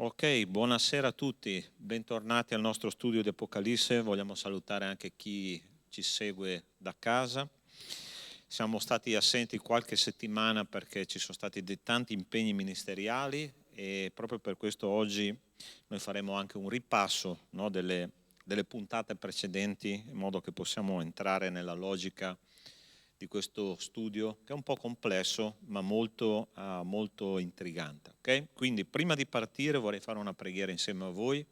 Ok, buonasera a tutti, bentornati al nostro studio di Apocalisse. Vogliamo salutare anche chi ci segue da casa. Siamo stati assenti qualche settimana perché ci sono stati tanti impegni ministeriali e proprio per questo oggi noi faremo anche un ripasso, no, delle puntate precedenti, in modo che possiamo entrare nella logica di questo studio che è un po' complesso ma molto intrigante. Okay? Quindi prima di partire vorrei fare una preghiera insieme a voi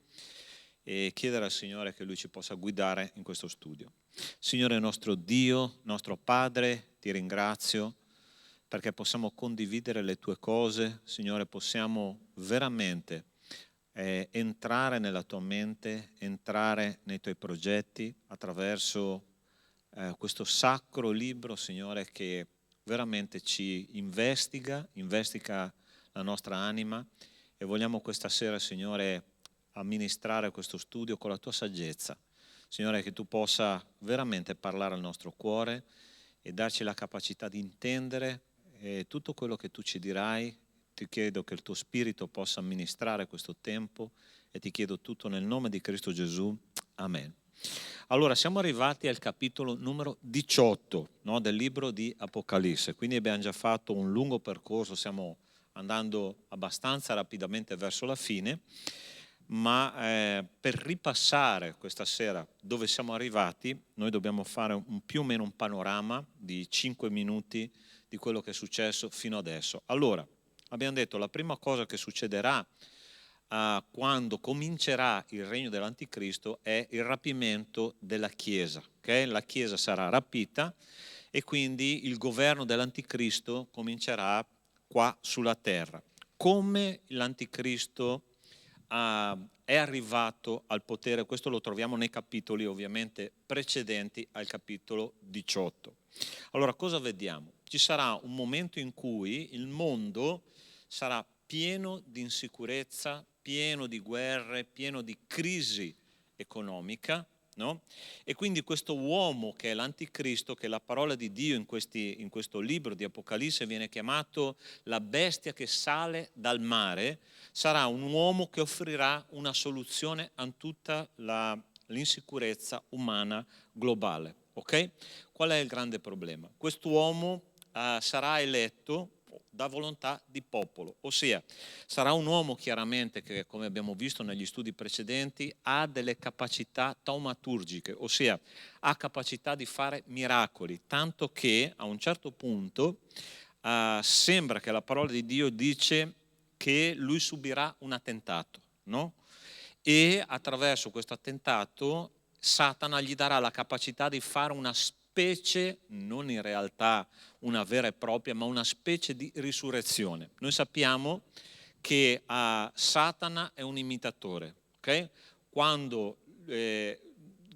e chiedere al Signore che Lui ci possa guidare in questo studio. Signore nostro Dio, nostro Padre, ti ringrazio perché possiamo condividere le tue cose. Signore, possiamo veramente entrare nella tua mente, entrare nei tuoi progetti attraverso questo sacro libro, Signore, che veramente ci investiga la nostra anima e vogliamo questa sera, Signore, amministrare questo studio con la tua saggezza. Signore, che tu possa veramente parlare al nostro cuore e darci la capacità di intendere tutto quello che tu ci dirai. Ti chiedo che il tuo Spirito possa amministrare questo tempo e ti chiedo tutto nel nome di Cristo Gesù. Amen. Allora, siamo arrivati al capitolo numero 18, no, del libro di Apocalisse, quindi abbiamo già fatto un lungo percorso, stiamo andando abbastanza rapidamente verso la fine, ma per ripassare questa sera dove siamo arrivati, noi dobbiamo fare più o meno un panorama di 5 minuti di quello che è successo fino adesso. Allora, abbiamo detto la prima cosa che succederà quando comincerà il regno dell'Anticristo è il rapimento della Chiesa. Okay? La Chiesa sarà rapita e quindi il governo dell'Anticristo comincerà qua sulla terra. Come l'Anticristo è arrivato al potere, questo lo troviamo nei capitoli ovviamente precedenti al capitolo 18. Allora cosa vediamo? Ci sarà un momento in cui il mondo sarà pieno di insicurezza, pieno di guerre, pieno di crisi economica, no? E quindi questo uomo che è l'anticristo, che la parola di Dio in questo libro di Apocalisse viene chiamato la bestia che sale dal mare, sarà un uomo che offrirà una soluzione a tutta l'insicurezza umana globale. Ok? Qual è il grande problema? Quest'uomo sarà eletto da volontà di popolo, ossia sarà un uomo chiaramente che, come abbiamo visto negli studi precedenti, ha delle capacità taumaturgiche, ossia ha capacità di fare miracoli, tanto che a un certo punto sembra che la parola di Dio dice che lui subirà un attentato, no? E attraverso questo attentato Satana gli darà la capacità di fare una specie, non in realtà una vera e propria, ma una specie di risurrezione. Noi sappiamo che Satana è un imitatore, ok? Quando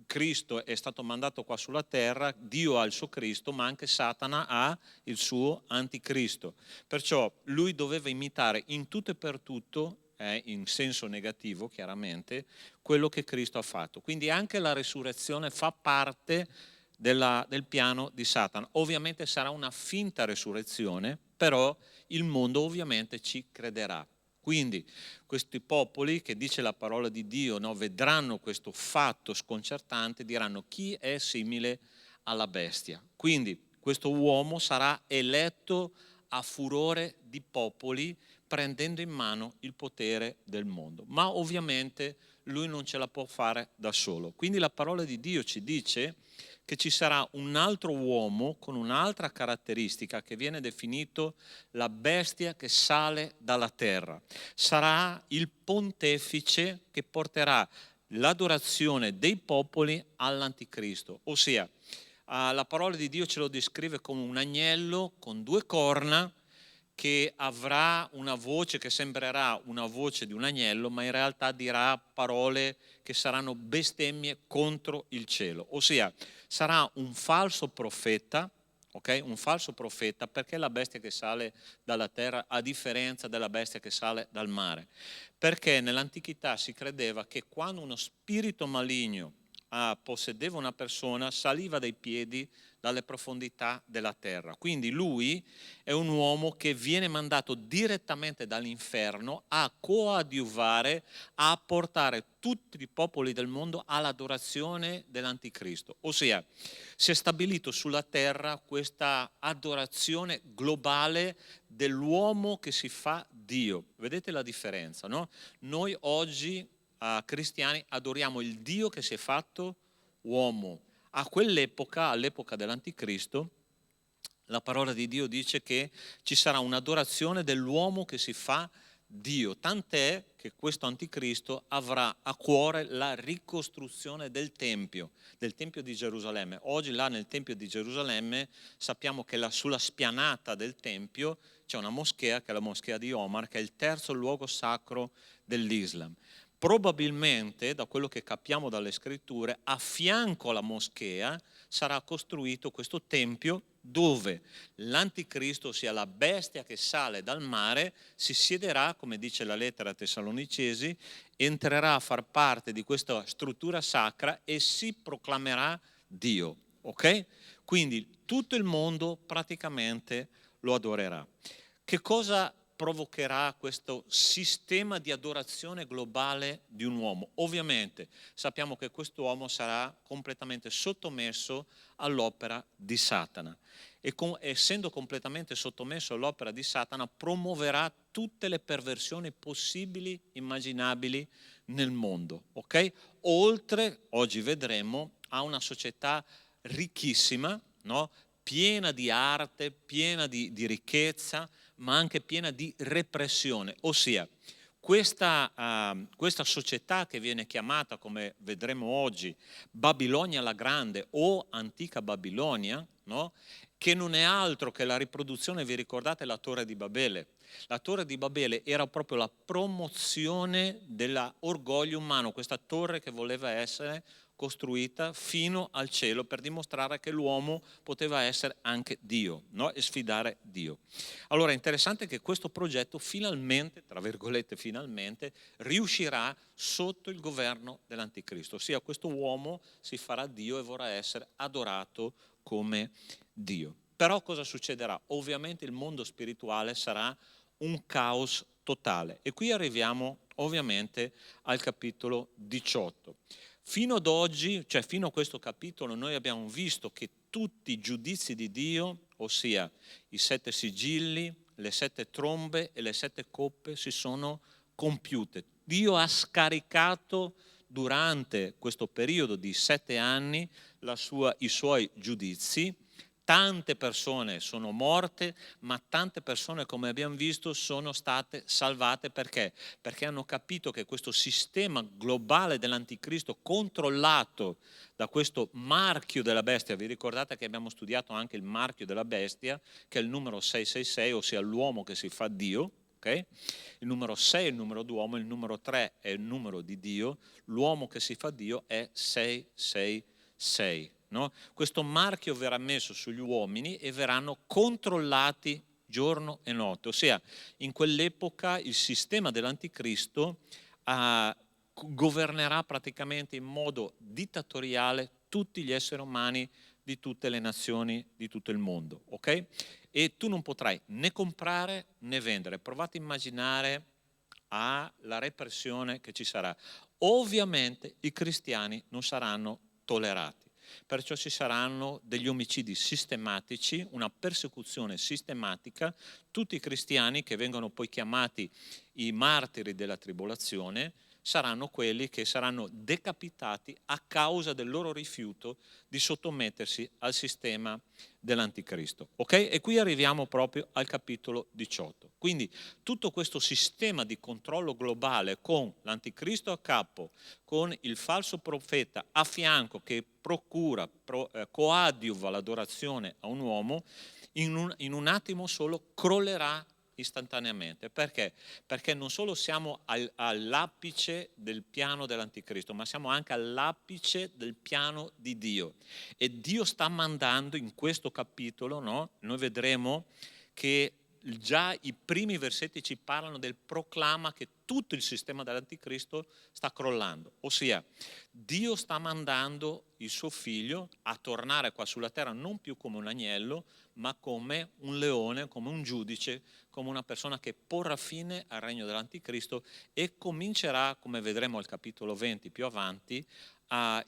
Cristo è stato mandato qua sulla terra, Dio ha il suo Cristo, ma anche Satana ha il suo anticristo. Perciò lui doveva imitare in tutto e per tutto, in senso negativo chiaramente, quello che Cristo ha fatto. Quindi anche la risurrezione fa parte del piano di Satana. Ovviamente sarà una finta risurrezione, però il mondo ovviamente ci crederà. Quindi questi popoli, che dice la parola di Dio, no, vedranno questo fatto sconcertante, diranno: chi è simile alla bestia? Quindi questo uomo sarà eletto a furore di popoli, prendendo in mano il potere del mondo. Ma ovviamente lui non ce la può fare da solo. Quindi la parola di Dio ci dice che ci sarà un altro uomo con un'altra caratteristica che viene definito la bestia che sale dalla terra. Sarà il pontefice che porterà l'adorazione dei popoli all'anticristo, ossia la parola di Dio ce lo descrive come un agnello con 2 corna che avrà una voce che sembrerà una voce di un agnello, ma in realtà dirà parole che saranno bestemmie contro il cielo. Ossia, sarà un falso profeta, ok? Un falso profeta, perché la bestia che sale dalla terra a differenza della bestia che sale dal mare? Perché nell'antichità si credeva che quando uno spirito maligno possedeva una persona saliva dai piedi dalle profondità della terra. Quindi lui è un uomo che viene mandato direttamente dall'inferno a coadiuvare, a portare tutti i popoli del mondo all'adorazione dell'anticristo. Ossia, si è stabilito sulla terra questa adorazione globale dell'uomo che si fa Dio. Vedete la differenza, no? Noi oggi cristiani adoriamo il Dio che si è fatto uomo. A quell'epoca, all'epoca dell'anticristo, la parola di Dio dice che ci sarà un'adorazione dell'uomo che si fa Dio, tant'è che questo anticristo avrà a cuore la ricostruzione del Tempio di Gerusalemme. Oggi là nel Tempio di Gerusalemme sappiamo che sulla spianata del Tempio c'è una moschea, che è la moschea di Omar, che è il terzo luogo sacro dell'Islam. Probabilmente, da quello che capiamo dalle scritture, a fianco alla moschea sarà costruito questo tempio dove l'anticristo, ossia la bestia che sale dal mare, si siederà, come dice la lettera a Tessalonicesi, entrerà a far parte di questa struttura sacra e si proclamerà Dio. Ok? Quindi tutto il mondo praticamente lo adorerà. Che cosa provocherà questo sistema di adorazione globale di un uomo? Ovviamente sappiamo che questo uomo sarà completamente sottomesso all'opera di Satana e essendo completamente sottomesso all'opera di Satana promuoverà tutte le perversioni possibili, immaginabili nel mondo, ok? Oltre, oggi vedremo, a una società ricchissima, no? Piena di arte, piena di ricchezza, ma anche piena di repressione, ossia questa società che viene chiamata, come vedremo oggi, Babilonia la Grande o Antica Babilonia, no? Che non è altro che la riproduzione, vi ricordate, la Torre di Babele? La Torre di Babele era proprio la promozione dell'orgoglio umano, questa torre che voleva essere costruita fino al cielo per dimostrare che l'uomo poteva essere anche Dio, no? E sfidare Dio. Allora è interessante che questo progetto finalmente, tra virgolette finalmente, riuscirà sotto il governo dell'anticristo, ossia questo uomo si farà Dio e vorrà essere adorato come Dio. Però cosa succederà? Ovviamente il mondo spirituale sarà un caos totale e qui arriviamo ovviamente al capitolo 18. Fino ad oggi, cioè fino a questo capitolo, noi abbiamo visto che tutti i giudizi di Dio, ossia i 7 sigilli, le 7 trombe e le 7 coppe, si sono compiute. Dio ha scaricato durante questo periodo di 7 anni i suoi giudizi. Tante persone sono morte, ma tante persone, come abbiamo visto, sono state salvate. Perché? Perché hanno capito che questo sistema globale dell'anticristo, controllato da questo marchio della bestia, vi ricordate che abbiamo studiato anche il marchio della bestia, che è il numero 666, ossia l'uomo che si fa Dio. Okay? Il numero 6 è il numero d'uomo, il numero 3 è il numero di Dio, l'uomo che si fa Dio è 666. No? Questo marchio verrà messo sugli uomini e verranno controllati giorno e notte, ossia in quell'epoca il sistema dell'anticristo governerà praticamente in modo dittatoriale tutti gli esseri umani di tutte le nazioni di tutto il mondo, ok? E tu non potrai né comprare né vendere. Provate a immaginare la repressione che ci sarà. Ovviamente i cristiani non saranno tollerati. Perciò ci saranno degli omicidi sistematici, una persecuzione sistematica. Tutti i cristiani, che vengono poi chiamati i martiri della tribolazione, saranno quelli che saranno decapitati a causa del loro rifiuto di sottomettersi al sistema dell'anticristo. Okay? E qui arriviamo proprio al capitolo 18. Quindi tutto questo sistema di controllo globale con l'anticristo a capo, con il falso profeta a fianco che coadiuva l'adorazione a un uomo, in un attimo solo crollerà istantaneamente. Perché? Perché non solo siamo all'apice del piano dell'anticristo, ma siamo anche all'apice del piano di Dio. E Dio sta mandando in questo capitolo, no? Noi vedremo che già i primi versetti ci parlano del proclama che tutto il sistema dell'anticristo sta crollando, ossia Dio sta mandando il suo figlio a tornare qua sulla terra non più come un agnello, ma come un leone, come un giudice, come una persona che porrà fine al regno dell'anticristo e comincerà, come vedremo al capitolo 20 più avanti,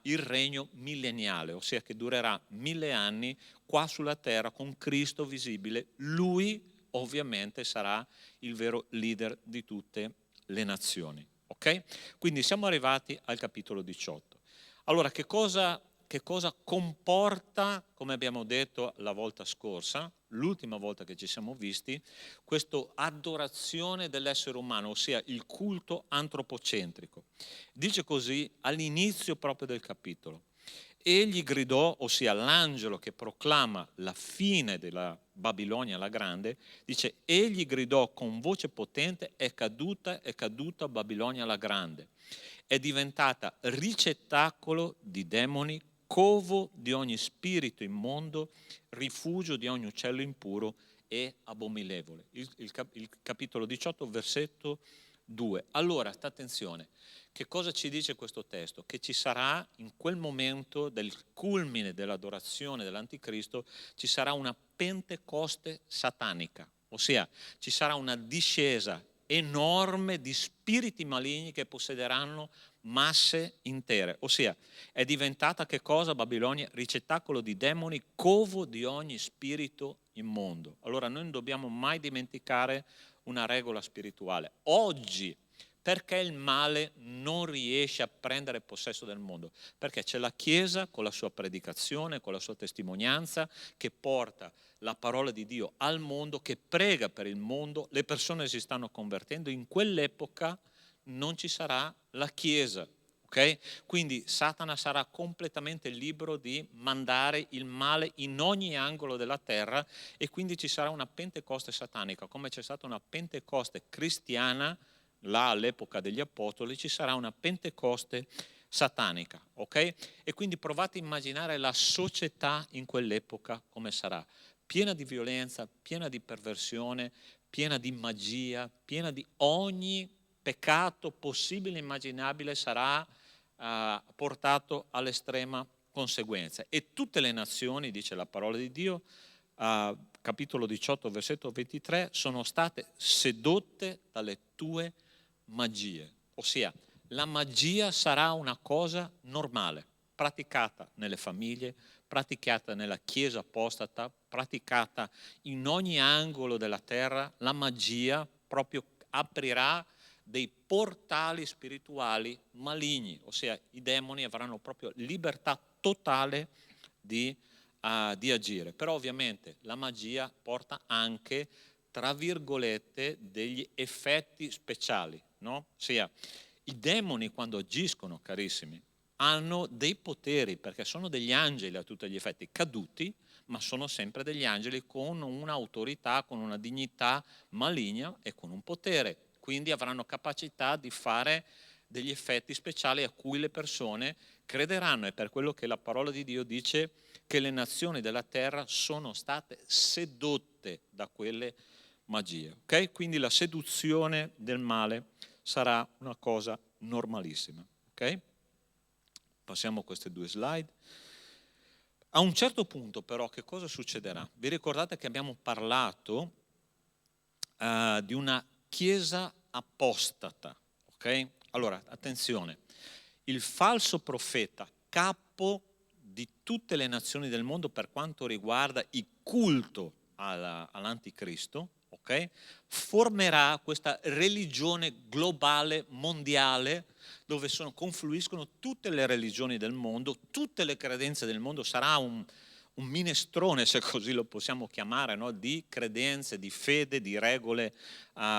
il regno millenniale, ossia che durerà 1000 anni qua sulla terra con Cristo visibile. Lui ovviamente sarà il vero leader di tutte le nazioni. Ok? Quindi siamo arrivati al capitolo 18. Allora, che cosa comporta, come abbiamo detto la volta scorsa, l'ultima volta che ci siamo visti, questa adorazione dell'essere umano, ossia il culto antropocentrico. Dice così all'inizio proprio del capitolo: egli gridò, ossia l'angelo che proclama la fine della Babilonia la grande, dice: egli gridò con voce potente: è caduta Babilonia la grande, è diventata ricettacolo di demoni, covo di ogni spirito immondo, rifugio di ogni uccello impuro e abominevole. Il capitolo 18, versetto 2. Allora, sta attenzione, che cosa ci dice questo testo? Che ci sarà in quel momento del culmine dell'adorazione dell'anticristo, ci sarà una Pentecoste satanica, ossia ci sarà una discesa enorme di spiriti maligni che possederanno masse intere, ossia è diventata che cosa Babilonia? Ricettacolo di demoni, covo di ogni spirito immondo. Allora noi non dobbiamo mai dimenticare una regola spirituale. Oggi, perché il male non riesce a prendere possesso del mondo? Perché c'è la Chiesa con la sua predicazione, con la sua testimonianza, che porta la parola di Dio al mondo, che prega per il mondo, le persone si stanno convertendo. In quell'epoca non ci sarà la Chiesa, ok? Quindi Satana sarà completamente libero di mandare il male in ogni angolo della terra e quindi ci sarà una Pentecoste satanica, come c'è stata una Pentecoste cristiana là all'epoca degli apostoli, ci sarà una Pentecoste satanica, ok? E quindi provate a immaginare la società in quell'epoca come sarà: piena di violenza, piena di perversione, piena di magia, piena di ogni peccato possibile e immaginabile sarà portato all'estrema conseguenza. E tutte le nazioni, dice la parola di Dio, capitolo 18, versetto 23, sono state sedotte dalle tue magie. Ossia, la magia sarà una cosa normale, praticata nelle famiglie, praticata nella chiesa apostata, praticata in ogni angolo della terra. La magia proprio aprirà dei portali spirituali maligni, ossia i demoni avranno proprio libertà totale di agire. Però ovviamente la magia porta anche, tra virgolette, degli effetti speciali, no? Ossia, i demoni quando agiscono, carissimi, hanno dei poteri, perché sono degli angeli a tutti gli effetti, caduti, ma sono sempre degli angeli con un'autorità, con una dignità maligna e con un potere. Quindi avranno capacità di fare degli effetti speciali a cui le persone crederanno. È per quello che la parola di Dio dice che le nazioni della terra sono state sedotte da quelle magie. Okay? Quindi la seduzione del male sarà una cosa normalissima. Okay? Passiamo a queste due slide. A un certo punto però che cosa succederà? Vi ricordate che abbiamo parlato di una chiesa apostata, ok? Allora, attenzione, il falso profeta, capo di tutte le nazioni del mondo per quanto riguarda il culto all'anticristo, ok? Formerà questa religione globale, mondiale, dove confluiscono tutte le religioni del mondo, tutte le credenze del mondo. Sarà un minestrone, se così lo possiamo chiamare, no? Di credenze, di fede, di regole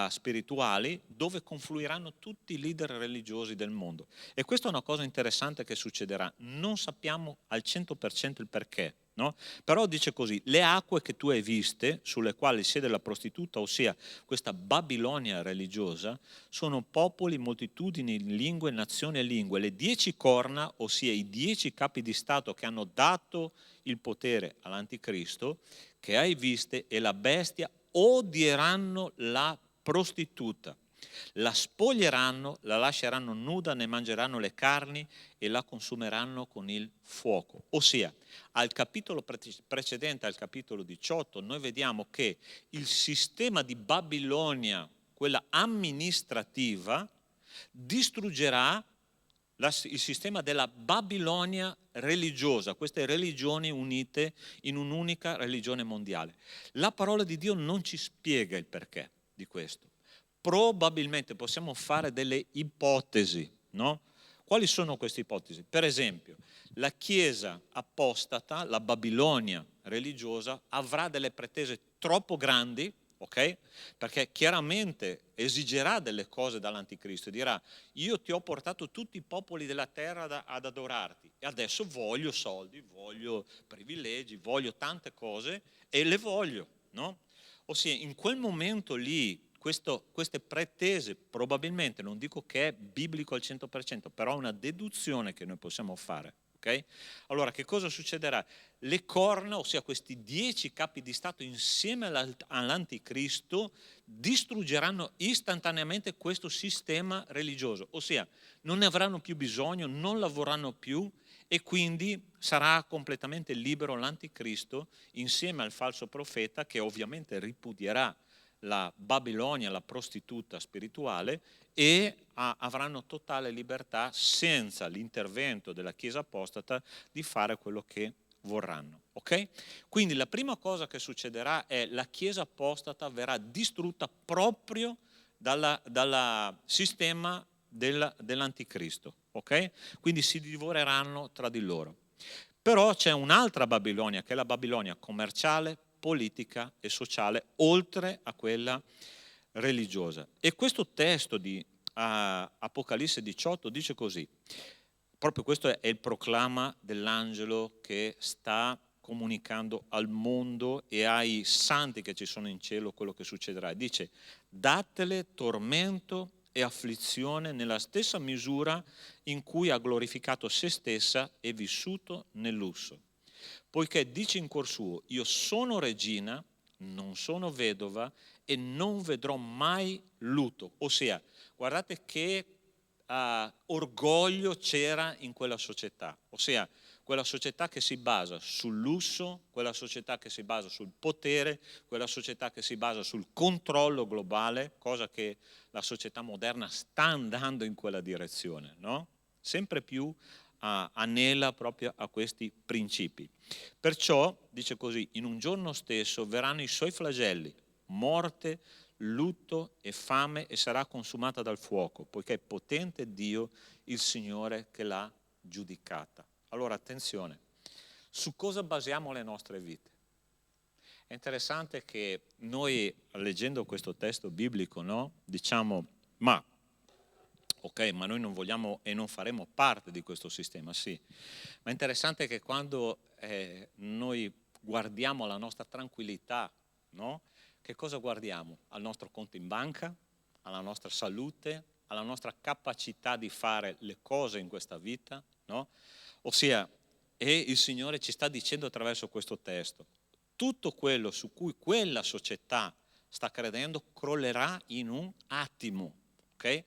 spirituali, dove confluiranno tutti i leader religiosi del mondo. E questa è una cosa interessante che succederà. Non sappiamo al 100% il perché, no? Però dice così: le acque che tu hai viste, sulle quali siede la prostituta, ossia questa Babilonia religiosa, sono popoli, moltitudini, lingue, nazioni e lingue. Le 10 corna, ossia i 10 capi di Stato che hanno dato il potere all'anticristo, che hai viste, e la bestia odieranno la prostituta, la spoglieranno, la lasceranno nuda, ne mangeranno le carni e la consumeranno con il fuoco. Ossia, al capitolo precedente, al capitolo 18, noi vediamo che il sistema di Babilonia, quella amministrativa, distruggerà il sistema della Babilonia religiosa, queste religioni unite in un'unica religione mondiale. La parola di Dio non ci spiega il perché di questo. Probabilmente possiamo fare delle ipotesi, no? Quali sono queste ipotesi? Per esempio, la Chiesa apostata, la Babilonia religiosa, avrà delle pretese troppo grandi, ok? Perché chiaramente esigerà delle cose dall'anticristo, dirà: io ti ho portato tutti i popoli della terra ad adorarti e adesso voglio soldi, voglio privilegi, voglio tante cose e le voglio, no? Ossia, in quel momento lì, queste pretese, probabilmente, non dico che è biblico al 100%, però è una deduzione che noi possiamo fare. Okay? Allora, che cosa succederà? Le corna, ossia questi 10 capi di Stato insieme all'anticristo, distruggeranno istantaneamente questo sistema religioso, ossia non ne avranno più bisogno, non lavoreranno più e quindi sarà completamente libero l'anticristo insieme al falso profeta, che ovviamente ripudierà la Babilonia, la prostituta spirituale, e avranno totale libertà senza l'intervento della Chiesa apostata di fare quello che vorranno. Okay? Quindi la prima cosa che succederà è la Chiesa apostata verrà distrutta proprio dal sistema dell'anticristo. Okay? Quindi si divoreranno tra di loro. Però c'è un'altra Babilonia, che è la Babilonia commerciale, politica e sociale, oltre a quella religiosa. E questo testo di Apocalisse 18 dice così: proprio questo è il proclama dell'angelo che sta comunicando al mondo e ai santi che ci sono in cielo quello che succederà. Dice: datele tormento e afflizione nella stessa misura in cui ha glorificato se stessa e vissuto nel lusso. Poiché dice in cuor suo: io sono regina, non sono vedova e non vedrò mai lutto. Ossia, guardate che orgoglio c'era in quella società, ossia quella società che si basa sul lusso, quella società che si basa sul potere, quella società che si basa sul controllo globale, cosa che la società moderna sta andando in quella direzione, no? Sempre più anela proprio a questi principi. Perciò, dice così, in un giorno stesso verranno i suoi flagelli, morte, lutto e fame, e sarà consumata dal fuoco, poiché è potente Dio, il Signore, che l'ha giudicata. Allora, attenzione, su cosa basiamo le nostre vite? È interessante che noi, leggendo questo testo biblico, no, diciamo: ma ok, ma noi non vogliamo e non faremo parte di questo sistema, sì. Ma è interessante che quando noi guardiamo la nostra tranquillità, no? Che cosa guardiamo? Al nostro conto in banca, alla nostra salute, alla nostra capacità di fare le cose in questa vita, no? Ossia, e il Signore ci sta dicendo attraverso questo testo: tutto quello su cui quella società sta credendo crollerà in un attimo, ok?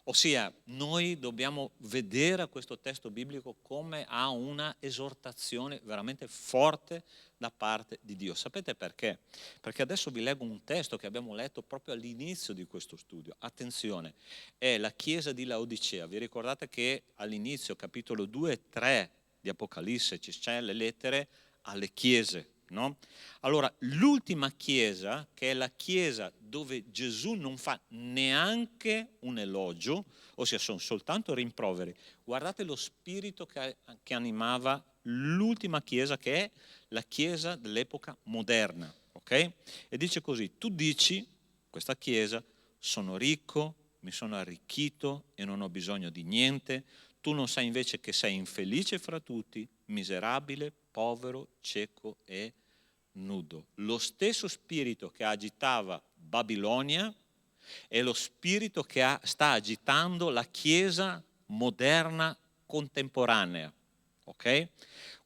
Ossia, noi dobbiamo vedere questo testo biblico come a una esortazione veramente forte da parte di Dio. Sapete perché? Perché adesso vi leggo un testo che abbiamo letto proprio all'inizio di questo studio. Attenzione, è la chiesa di Laodicea. Vi ricordate che all'inizio, capitolo 2 e 3 di Apocalisse, ci sono le lettere alle chiese, no? Allora, l'ultima chiesa, che è la chiesa dove Gesù non fa neanche un elogio, ossia sono soltanto rimproveri, guardate lo spirito che animava l'ultima chiesa, che è la chiesa dell'epoca moderna, ok? E dice così: tu dici, questa chiesa, sono ricco, mi sono arricchito e non ho bisogno di niente. Tu non sai invece che sei infelice fra tutti, miserabile, povero, cieco e nudo. Lo stesso spirito che agitava Babilonia è lo spirito che sta agitando la Chiesa moderna contemporanea. Ok?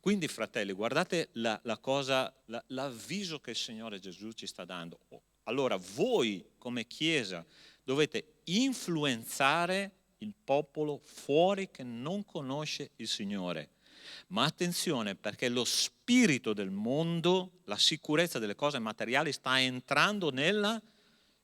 Quindi, fratelli, guardate l'avviso che il Signore Gesù ci sta dando. allora voi come Chiesa dovete influenzare il popolo fuori che non conosce il Signore. Ma attenzione, perché lo spirito del mondo, la sicurezza delle cose materiali sta entrando nella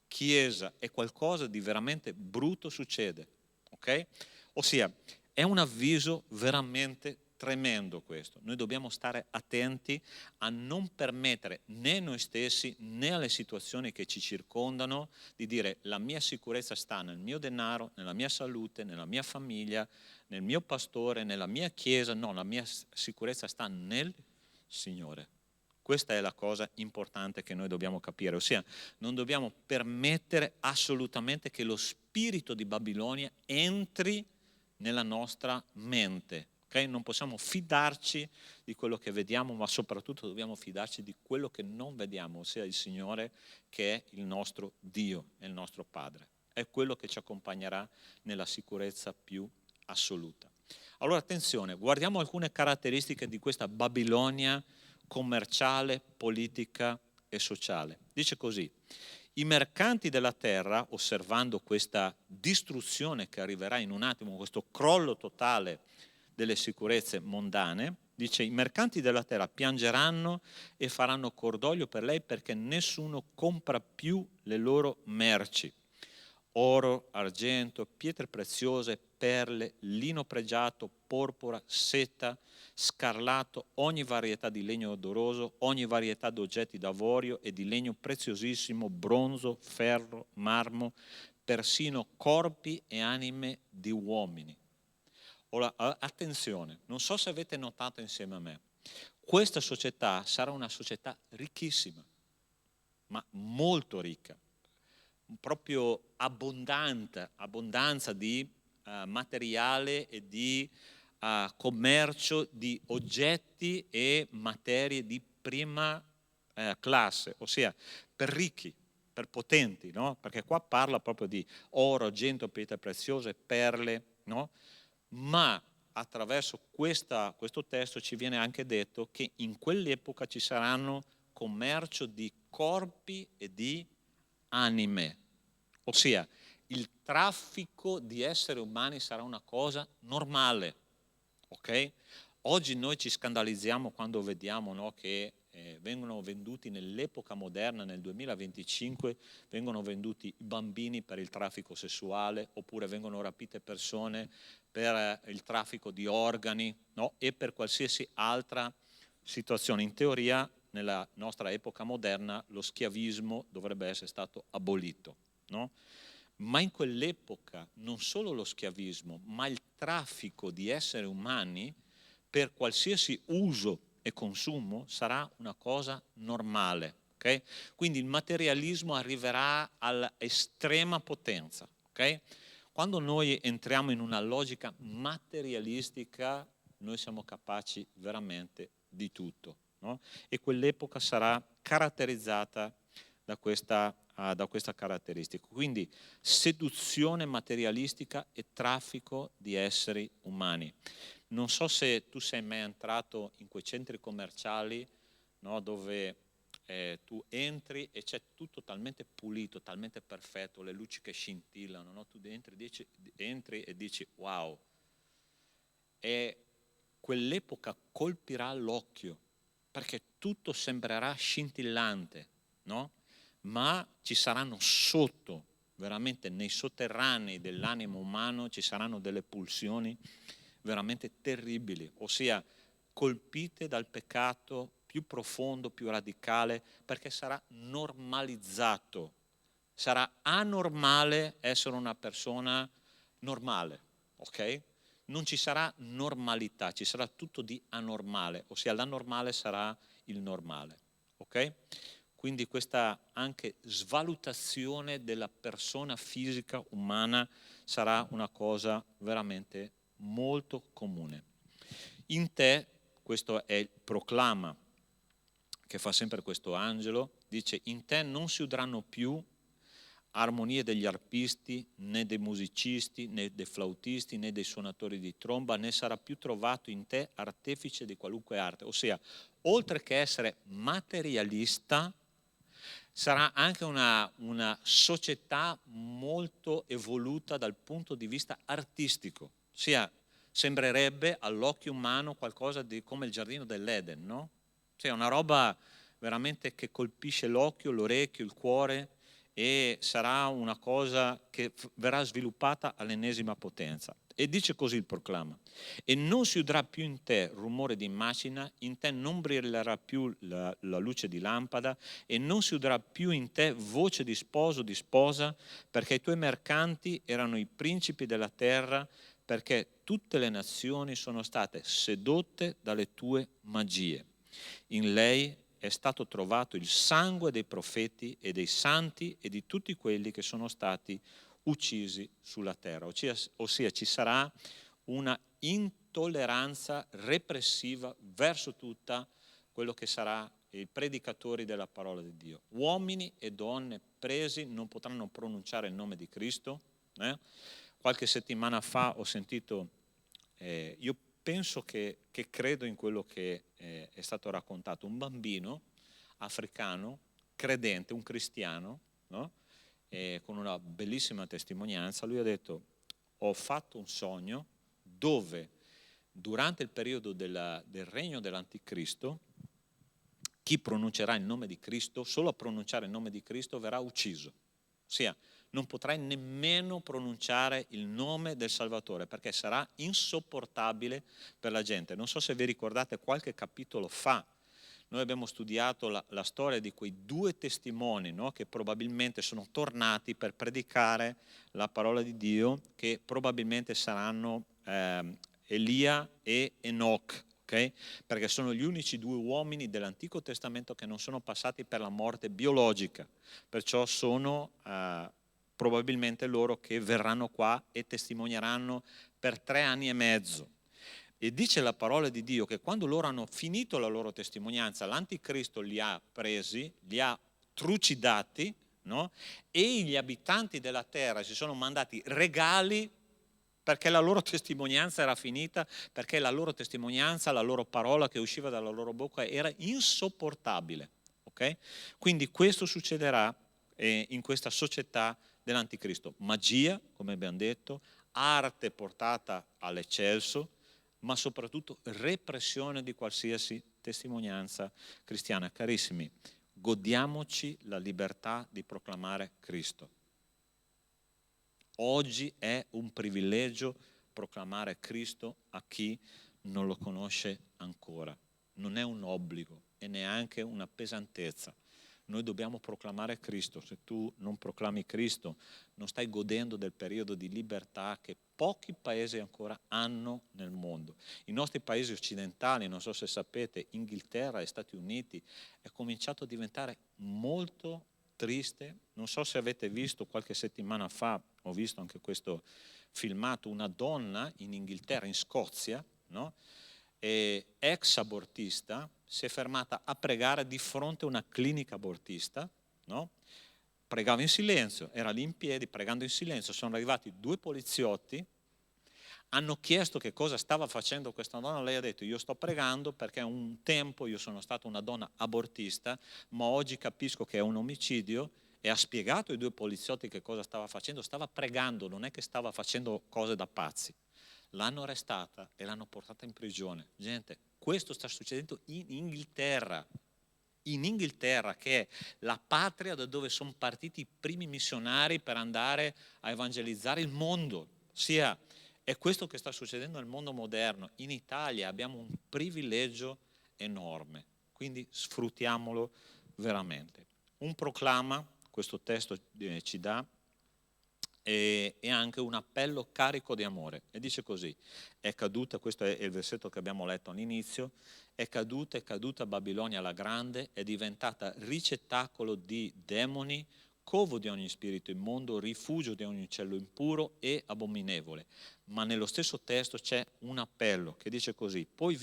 Chiesa e qualcosa di veramente brutto succede, ok? Ossia, è un avviso veramente tremendo questo. Noi dobbiamo stare attenti a non permettere né noi stessi né alle situazioni che ci circondano di dire la mia sicurezza sta nel mio denaro, nella mia salute, nella mia famiglia, nel mio pastore, nella mia chiesa. No, la mia sicurezza sta nel Signore. Questa è la cosa importante che noi dobbiamo capire, ossia non dobbiamo permettere assolutamente che lo spirito di Babilonia entri nella nostra mente. Okay? Non possiamo fidarci di quello che vediamo, ma soprattutto dobbiamo fidarci di quello che non vediamo, ossia il Signore che è il nostro Dio, è il nostro Padre. È quello che ci accompagnerà nella sicurezza più assoluta. Allora attenzione, guardiamo alcune caratteristiche di questa Babilonia commerciale, politica e sociale. Dice così: i mercanti della terra, osservando questa distruzione che arriverà in un attimo, questo crollo totale delle sicurezze mondane, dice i mercanti della terra piangeranno e faranno cordoglio per lei perché nessuno compra più le loro merci. Oro, argento, pietre preziose, perle, lino pregiato, porpora, seta, scarlatto, ogni varietà di legno odoroso, ogni varietà di oggetti d'avorio e di legno preziosissimo, bronzo, ferro, marmo, persino corpi e anime di uomini. Ora, attenzione, non so se avete notato insieme a me, questa società sarà una società ricchissima, ma molto ricca, proprio abbondanza di materiale e di commercio di oggetti e materie di prima classe, ossia per ricchi, per potenti, no? Perché qua parla proprio di oro, argento, pietre preziose, perle, no? Ma attraverso questo testo ci viene anche detto che in quell'epoca ci saranno commercio di corpi e di anime, ossia il traffico di esseri umani sarà una cosa normale, ok? Oggi noi ci scandalizziamo quando vediamo, no, che vengono venduti nell'epoca moderna, nel 2025, vengono venduti bambini per il traffico sessuale, oppure vengono rapite persone per il traffico di organi, no? E per qualsiasi altra situazione. In teoria, nella nostra epoca moderna, lo schiavismo dovrebbe essere stato abolito, no? Ma in quell'epoca non solo lo schiavismo, ma il traffico di esseri umani per qualsiasi uso e consumo sarà una cosa normale. Okay? Quindi il materialismo arriverà all'estrema potenza. Okay? Quando noi entriamo in una logica materialistica, noi siamo capaci veramente di tutto. No? E quell'epoca sarà caratterizzata da questa caratteristica. Quindi seduzione materialistica e traffico di esseri umani. Non so se tu sei mai entrato in quei centri commerciali, no, dove tu entri e c'è tutto talmente pulito, talmente perfetto, le luci che scintillano, no? Tu entri e dici wow. E quell'epoca colpirà l'occhio, perché tutto sembrerà scintillante, no? Ma ci saranno sotto, veramente nei sotterranei dell'animo umano, ci saranno delle pulsioni veramente terribili, ossia colpite dal peccato più profondo, più radicale, perché sarà normalizzato. Sarà anormale essere una persona normale, ok? Non ci sarà normalità, ci sarà tutto di anormale, ossia l'anormale sarà il normale, ok? Quindi questa anche svalutazione della persona fisica umana sarà una cosa veramente molto comune. In te, questo è il proclama che fa sempre questo angelo, dice in te non si udranno più armonie degli arpisti, né dei musicisti, né dei flautisti, né dei suonatori di tromba, né sarà più trovato in te artefice di qualunque arte. Ossia, oltre che essere materialista, Sarà anche una società molto evoluta dal punto di vista artistico, ossia sembrerebbe all'occhio umano qualcosa di come il giardino dell'Eden, no? Cioè una roba veramente che colpisce l'occhio, l'orecchio, il cuore, e sarà una cosa che verrà sviluppata all'ennesima potenza. E dice così il proclama: e non si udrà più in te rumore di macina, in te non brillerà più la luce di lampada, e non si udrà più in te voce di sposo o di sposa, perché i tuoi mercanti erano i principi della terra, perché tutte le nazioni sono state sedotte dalle tue magie. In lei è stato trovato il sangue dei profeti e dei santi e di tutti quelli che sono stati uccisi sulla terra. Ossia ci sarà una intolleranza repressiva verso tutta quello che sarà i predicatori della parola di Dio. Uomini e donne presi non potranno pronunciare il nome di Cristo. Qualche settimana fa ho sentito, io penso che credo in quello che è stato raccontato, un bambino africano, credente, un cristiano, no? Con una bellissima testimonianza. Lui ha detto: ho fatto un sogno dove durante il periodo del regno dell'anticristo chi pronuncerà il nome di Cristo, solo a pronunciare il nome di Cristo verrà ucciso. Ossia, non potrai nemmeno pronunciare il nome del Salvatore, perché sarà insopportabile per la gente. Non so se vi ricordate, qualche capitolo fa noi abbiamo studiato la storia di quei due testimoni, no? Che probabilmente sono tornati per predicare la parola di Dio, che probabilmente saranno Elia e Enoch. Okay? Perché sono gli unici due uomini dell'Antico Testamento che non sono passati per la morte biologica, perciò sono probabilmente loro che verranno qua e testimonieranno per 3 anni e mezzo. E dice la parola di Dio che quando loro hanno finito la loro testimonianza, l'Anticristo li ha presi, li ha trucidati, no? E gli abitanti della terra si sono mandati regali perché la loro testimonianza era finita, perché la loro testimonianza, la loro parola che usciva dalla loro bocca era insopportabile. Okay? Quindi questo succederà in questa società dell'anticristo. Magia, come abbiamo detto, arte portata all'eccelso, ma soprattutto repressione di qualsiasi testimonianza cristiana. Carissimi, godiamoci la libertà di proclamare Cristo. Oggi è un privilegio proclamare Cristo a chi non lo conosce ancora. Non è un obbligo e neanche una pesantezza. Noi dobbiamo proclamare Cristo. Se tu non proclami Cristo, non stai godendo del periodo di libertà che pochi paesi ancora hanno nel mondo. I nostri paesi occidentali, non so se sapete, Inghilterra e Stati Uniti, è cominciato a diventare molto triste. Non so se avete visto, qualche settimana fa ho visto anche questo filmato, una donna in Inghilterra, in Scozia, no? Ex abortista, si è fermata a pregare di fronte a una clinica abortista, no? Pregava in silenzio, era lì in piedi pregando in silenzio. Sono arrivati 2 poliziotti, hanno chiesto che cosa stava facendo questa donna. Lei ha detto: io sto pregando perché un tempo io sono stata una donna abortista, ma oggi capisco che è un omicidio. E ha spiegato ai 2 poliziotti che cosa stava facendo. Stava pregando, non è che stava facendo cose da pazzi. L'hanno arrestata e l'hanno portata in prigione. Gente, questo sta succedendo in Inghilterra. In Inghilterra, che è la patria da dove sono partiti i primi missionari per andare a evangelizzare il mondo. Sia, è questo che sta succedendo nel mondo moderno. In Italia abbiamo un privilegio enorme, quindi sfruttiamolo veramente. Un proclama, questo testo ci dà, e anche un appello carico di amore. E dice così: è caduta, questo è il versetto che abbiamo letto all'inizio, è caduta Babilonia la grande, è diventata ricettacolo di demoni, covo di ogni spirito immondo, rifugio di ogni uccello impuro e abominevole. Ma nello stesso testo c'è un appello che dice così: poi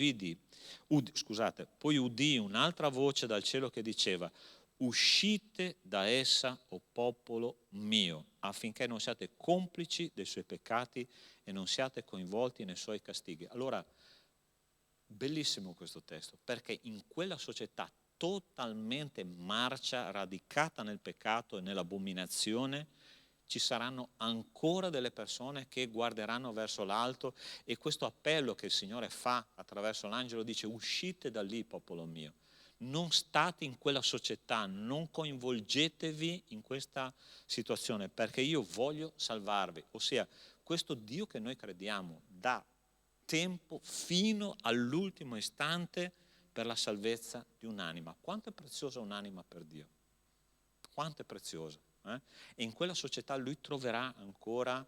udì un'altra voce dal cielo che diceva: uscite da essa, o popolo mio, affinché non siate complici dei suoi peccati e non siate coinvolti nei suoi castighi. Allora, bellissimo questo testo, perché in quella società totalmente marcia, radicata nel peccato e nell'abominazione, ci saranno ancora delle persone che guarderanno verso l'alto, e questo appello che il Signore fa attraverso l'angelo dice: uscite da lì, popolo mio, non state in quella società, non coinvolgetevi in questa situazione, perché io voglio salvarvi. Ossia, questo Dio che noi crediamo dà tempo fino all'ultimo istante per la salvezza di un'anima. Quanto è preziosa un'anima per Dio? Quanto è preziosa? E in quella società lui troverà ancora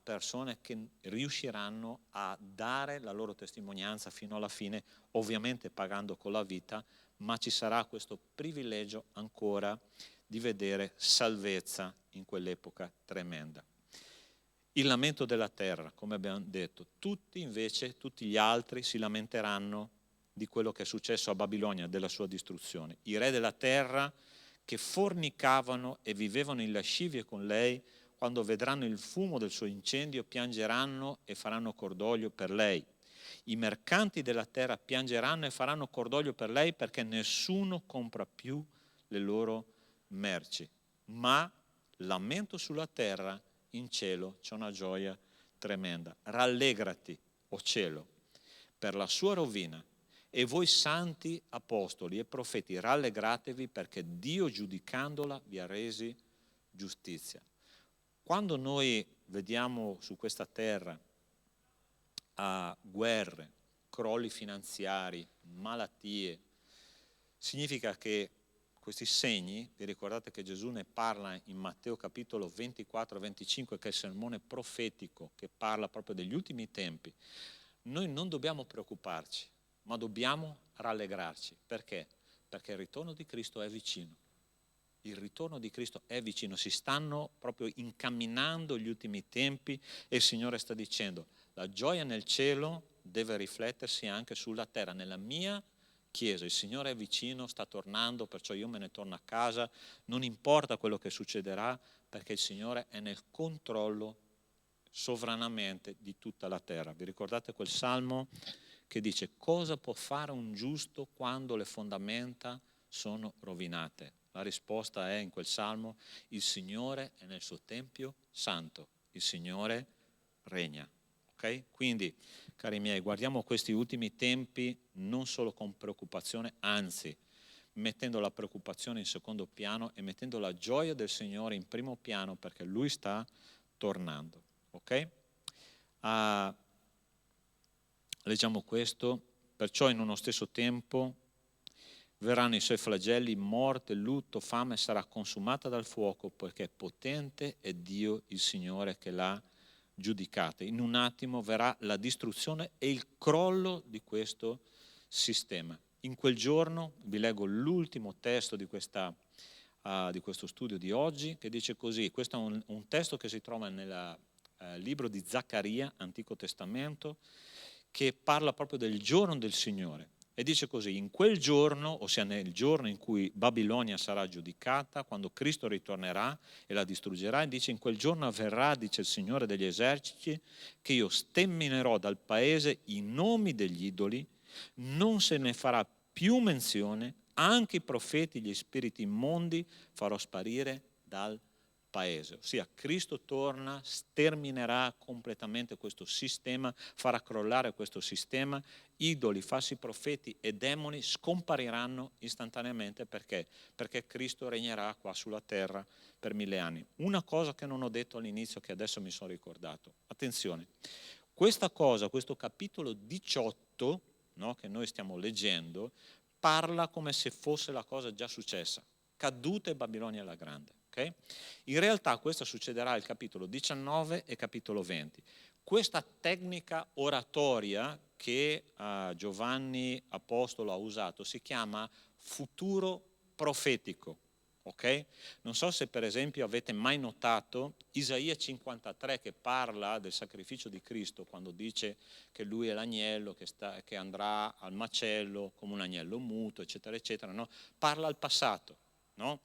persone che riusciranno a dare la loro testimonianza fino alla fine, ovviamente pagando con la vita, ma ci sarà questo privilegio ancora di vedere salvezza in quell'epoca tremenda. Il lamento della terra, come abbiamo detto, tutti gli altri si lamenteranno di quello che è successo a Babilonia, della sua distruzione. I re della terra che fornicavano e vivevano in lascivie con lei, quando vedranno il fumo del suo incendio, piangeranno e faranno cordoglio per lei. I mercanti della terra piangeranno e faranno cordoglio per lei, perché nessuno compra più le loro merci. Ma lamento sulla terra, in cielo c'è una gioia tremenda. Rallegrati, o cielo, per la sua rovina, e voi santi apostoli e profeti, rallegratevi, perché Dio, giudicandola, vi ha resi giustizia. Quando noi vediamo su questa terra guerre, crolli finanziari, malattie, significa che questi segni, vi ricordate che Gesù ne parla in Matteo capitolo 24-25, che è il sermone profetico che parla proprio degli ultimi tempi. Noi non dobbiamo preoccuparci, ma dobbiamo rallegrarci. Perché? Perché il ritorno di Cristo è vicino. Il ritorno di Cristo è vicino, si stanno proprio incamminando gli ultimi tempi, e il Signore sta dicendo: la gioia nel cielo deve riflettersi anche sulla terra, nella mia Chiesa. Il Signore è vicino, sta tornando, perciò io me ne torno a casa, non importa quello che succederà, perché il Signore è nel controllo sovranamente di tutta la terra. Vi ricordate quel salmo che dice: cosa può fare un giusto quando le fondamenta sono rovinate? La risposta è in quel salmo: il Signore è nel suo tempio santo, il Signore regna. Okay? Quindi, cari miei, guardiamo questi ultimi tempi non solo con preoccupazione, anzi mettendo la preoccupazione in secondo piano e mettendo la gioia del Signore in primo piano, perché Lui sta tornando. Ok? Leggiamo questo: perciò in uno stesso tempo verranno i suoi flagelli, morte, lutto, fame sarà consumata dal fuoco, poiché potente è Dio il Signore che l'ha giudicata. In un attimo verrà la distruzione e il crollo di questo sistema. In quel giorno, vi leggo l'ultimo testo di questo studio di oggi, che dice così. Questo è un testo che si trova nel libro di Zaccaria, Antico Testamento, che parla proprio del giorno del Signore. E dice così: in quel giorno, ossia nel giorno in cui Babilonia sarà giudicata, quando Cristo ritornerà e la distruggerà, e dice: in quel giorno avverrà, dice il Signore degli eserciti, che io sterminerò dal paese i nomi degli idoli, non se ne farà più menzione, anche i profeti, gli spiriti immondi farò sparire dal paese. Ossia, Cristo torna, sterminerà completamente questo sistema, farà crollare questo sistema. Idoli, falsi profeti e demoni scompariranno istantaneamente. Perché? Perché Cristo regnerà qua sulla terra per 1000 anni. Una cosa che non ho detto all'inizio, che adesso mi sono ricordato. Attenzione, questa cosa, questo capitolo 18, no, che noi stiamo leggendo, parla come se fosse la cosa già successa. Caduta è Babilonia la Grande. Okay? In realtà questo succederà al capitolo 19 e capitolo 20. Questa tecnica oratoria che Giovanni Apostolo ha usato si chiama futuro profetico. Okay? Non so se per esempio avete mai notato Isaia 53, che parla del sacrificio di Cristo, quando dice che lui è l'agnello che andrà al macello come un agnello muto, eccetera, eccetera, no? Parla al passato, no?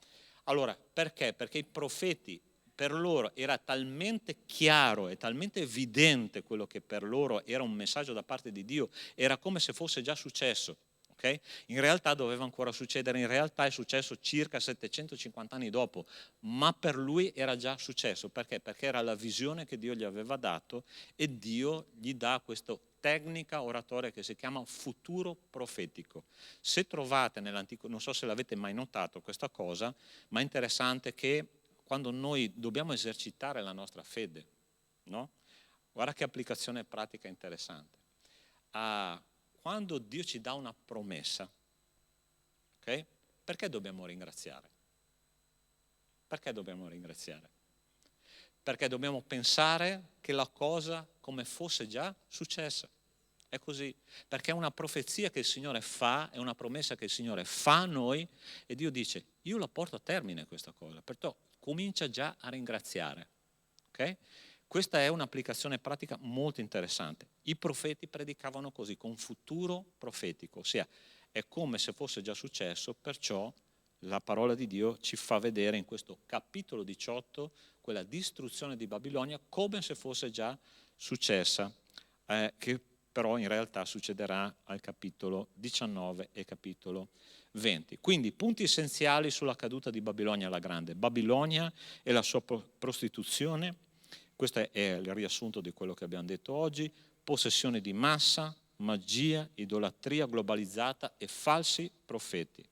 Allora, perché? Perché i profeti, per loro era talmente chiaro e talmente evidente quello che per loro era un messaggio da parte di Dio, era come se fosse già successo. Okay? In realtà doveva ancora succedere, in realtà è successo circa 750 anni dopo, ma per lui era già successo. Perché? Perché era la visione che Dio gli aveva dato e Dio gli dà questa tecnica oratoria che si chiama futuro profetico. Se trovate nell'Antico, non so se l'avete mai notato questa cosa, ma è interessante che quando noi dobbiamo esercitare la nostra fede, no? Guarda che applicazione pratica interessante. Quando Dio ci dà una promessa, okay? Perché dobbiamo ringraziare? Perché dobbiamo ringraziare? Perché dobbiamo pensare che la cosa come fosse già successa. È così, perché è una profezia che il Signore fa, è una promessa che il Signore fa a noi e Dio dice, io la porto a termine questa cosa, perciò comincia già a ringraziare. Okay? Questa è un'applicazione pratica molto interessante. I profeti predicavano così, con futuro profetico, ossia è come se fosse già successo, perciò la parola di Dio ci fa vedere in questo capitolo 18 quella distruzione di Babilonia come se fosse già successa, che però in realtà succederà al capitolo 19 e capitolo 20. Quindi punti essenziali sulla caduta di Babilonia la Grande. Babilonia e la sua prostituzione, questo è il riassunto di quello che abbiamo detto oggi, possessione di massa, magia, idolatria globalizzata e falsi profeti.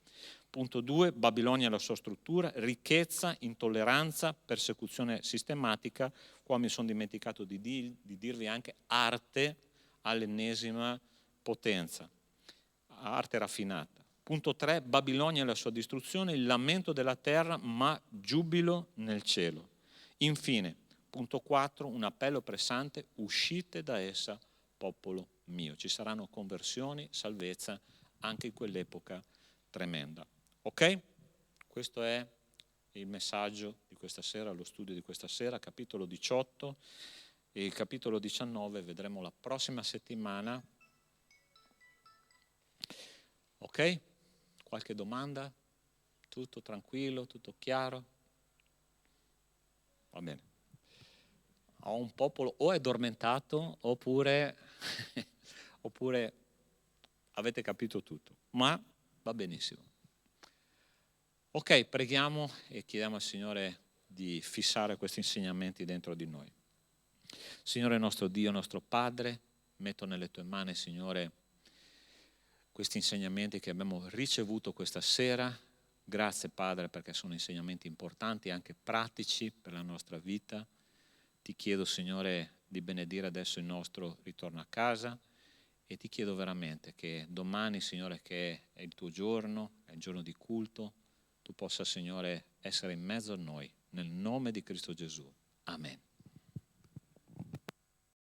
Punto 2, Babilonia e la sua struttura, ricchezza, intolleranza, persecuzione sistematica, qua mi sono dimenticato di dirvi anche arte all'ennesima potenza, arte raffinata. Punto 3, Babilonia e la sua distruzione, il lamento della terra ma giubilo nel cielo. Infine, punto 4, un appello pressante, uscite da essa, popolo mio. Ci saranno conversioni, salvezza anche in quell'epoca tremenda. Ok? Questo è il messaggio di questa sera, lo studio di questa sera, capitolo 18 e il capitolo 19 vedremo la prossima settimana. Ok? Qualche domanda? Tutto tranquillo, tutto chiaro? Va bene. Ho un popolo o è addormentato oppure, oppure avete capito tutto, ma va benissimo. Ok, preghiamo e chiediamo al Signore di fissare questi insegnamenti dentro di noi. Signore nostro Dio, nostro Padre, metto nelle tue mani, Signore, questi insegnamenti che abbiamo ricevuto questa sera. Grazie Padre perché sono insegnamenti importanti, anche pratici per la nostra vita. Ti chiedo Signore di benedire adesso il nostro ritorno a casa e ti chiedo veramente che domani Signore, che è il tuo giorno, è il giorno di culto, tu possa Signore essere in mezzo a noi, nel nome di Cristo Gesù. Amen.